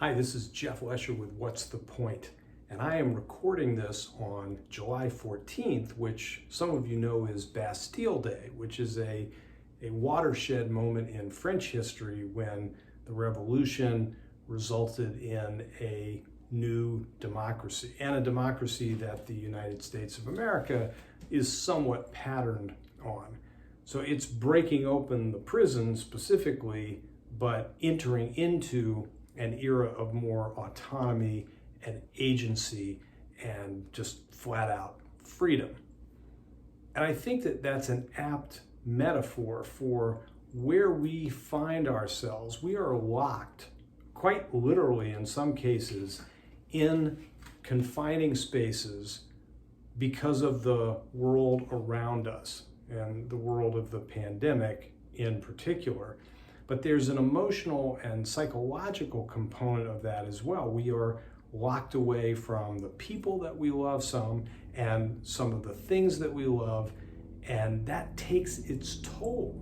Hi, this is Jeff Lesher with What's the Point? And I am recording this on July 14th, which some of you know is Bastille Day, which is a watershed moment in French history when the revolution resulted in a new democracy, and a democracy that the United States of America is somewhat patterned on. So it's breaking open the prison specifically, but entering into an era of more autonomy and agency and just flat out freedom. And I think that that's an apt metaphor for where we find ourselves. We are locked, quite literally in some cases, in confining spaces because of the world around us and the world of the pandemic in particular. But there's an emotional and psychological component of that as well. We are locked away from the people that we love and some of the things that we love, and that takes its toll.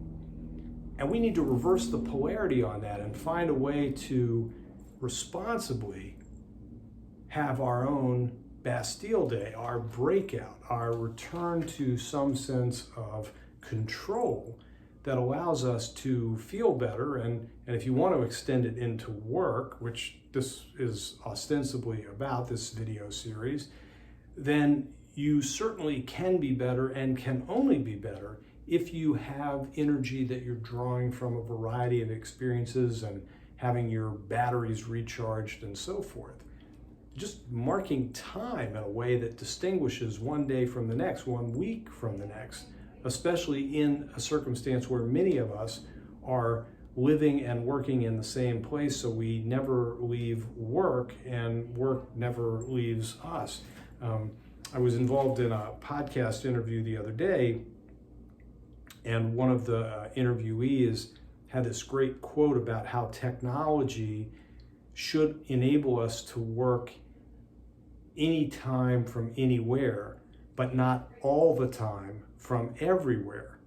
And we need to reverse the polarity on that and find a way to responsibly have our own Bastille Day, our breakout, our return to some sense of control that allows us to feel better. And if you want to extend it into work, which this is ostensibly about, this video series, then you certainly can be better and can only be better if you have energy that you're drawing from a variety of experiences and having your batteries recharged and so forth. Just marking time in a way that distinguishes one day from the next, 1 week from the next, especially in a circumstance where many of us are living and working in the same place, so we never leave work and work never leaves us. I was involved in a podcast interview the other day, and one of the interviewees had this great quote about how technology should enable us to work anytime from anywhere, but not all the time from everywhere.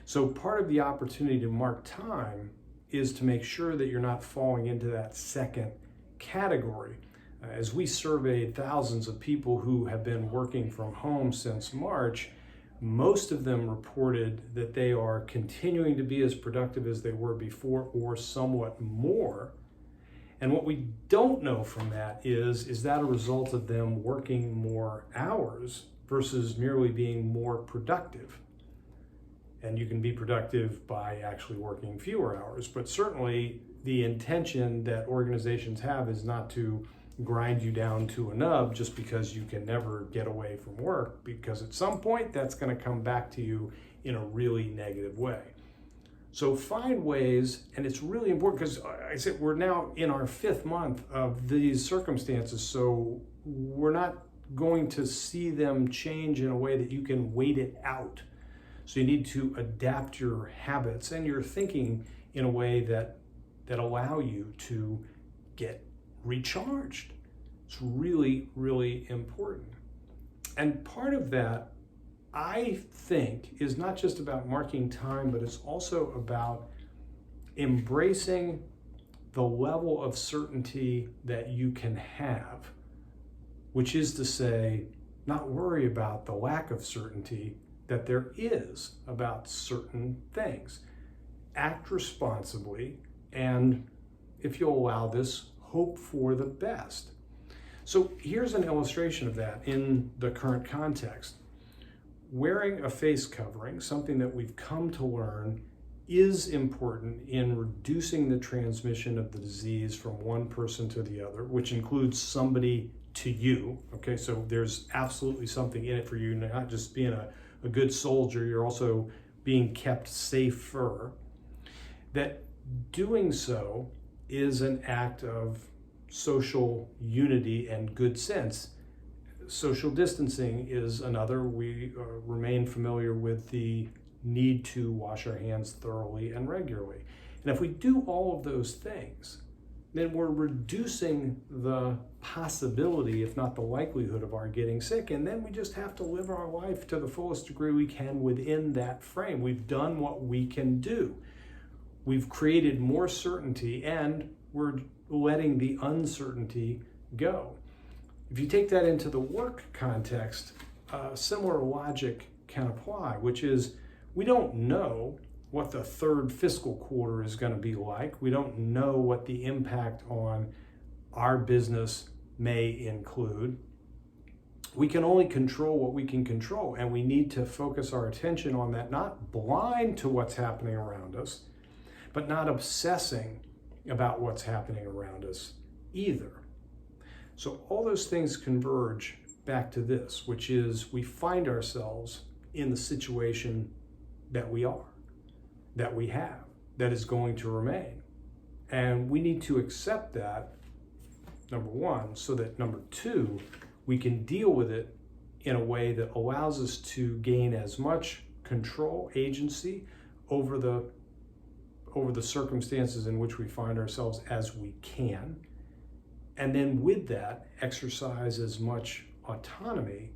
So part of the opportunity to mark time is to make sure that you're not falling into that second category. As we surveyed thousands of people who have been working from home since March, most of them reported that they are continuing to be as productive as they were before or somewhat more. And what we don't know from that is that a result of them working more hours versus merely being more productive? And you can be productive by actually working fewer hours, but certainly the intention that organizations have is not to grind you down to a nub just because you can never get away from work, because at some point that's going to come back to you in a really negative way. So find ways, and it's really important because I said we're now in our 5th month of these circumstances, so we're not going to see them change in a way that you can wait it out. So you need to adapt your habits and your thinking in a way that allow you to get recharged. It's really, really important. And part of that, I think, is not just about marking time, but it's also about embracing the level of certainty that you can have, which is to say, not worry about the lack of certainty that there is about certain things. Act responsibly, and if you'll allow this, hope for the best. So here's an illustration of that in the current context. Wearing a face covering, something that we've come to learn, is important in reducing the transmission of the disease from one person to the other, which includes somebody to you. Okay, so there's absolutely something in it for you, not just being a good soldier, you're also being kept safer. That doing so is an act of social unity and good sense. Social distancing is another. We remain familiar with the need to wash our hands thoroughly and regularly. And if we do all of those things, then we're reducing the possibility, if not the likelihood, of our getting sick. And then we just have to live our life to the fullest degree we can within that frame. We've done what we can do. We've created more certainty, and we're letting the uncertainty go. If you take that into the work context, similar logic can apply, which is we don't know what the third fiscal quarter is going to be like. We don't know what the impact on our business may include. We can only control what we can control, and we need to focus our attention on that, not blind to what's happening around us, but not obsessing about what's happening around us either. So all those things converge back to this, which is we find ourselves in the situation that we are, that we have, that is going to remain. And we need to accept that, number one, so that number two, we can deal with it in a way that allows us to gain as much control, agency over the circumstances in which we find ourselves as we can. And then with that, exercise as much autonomy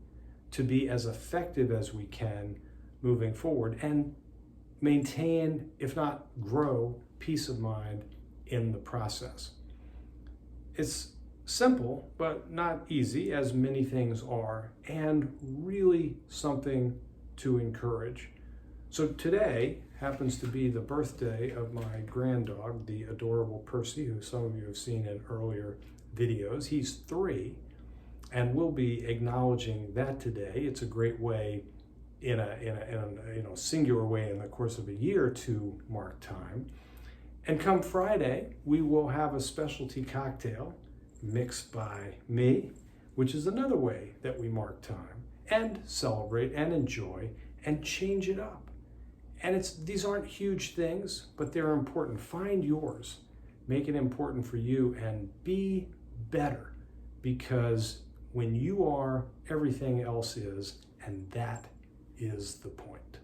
to be as effective as we can moving forward and maintain, if not grow, peace of mind in the process. It's simple, but not easy, as many things are, and really something to encourage. So today happens to be the birthday of my granddog, the adorable Percy, who some of you have seen in earlier videos. He's 3, and we'll be acknowledging that today. It's a great way, in a singular way, in the course of a year to mark time. And come Friday, we will have a specialty cocktail mixed by me, which is another way that we mark time and celebrate and enjoy and change it up. And these aren't huge things, but they're important. Find yours, make it important for you, and be better, because when you are, everything else is, and that is the point.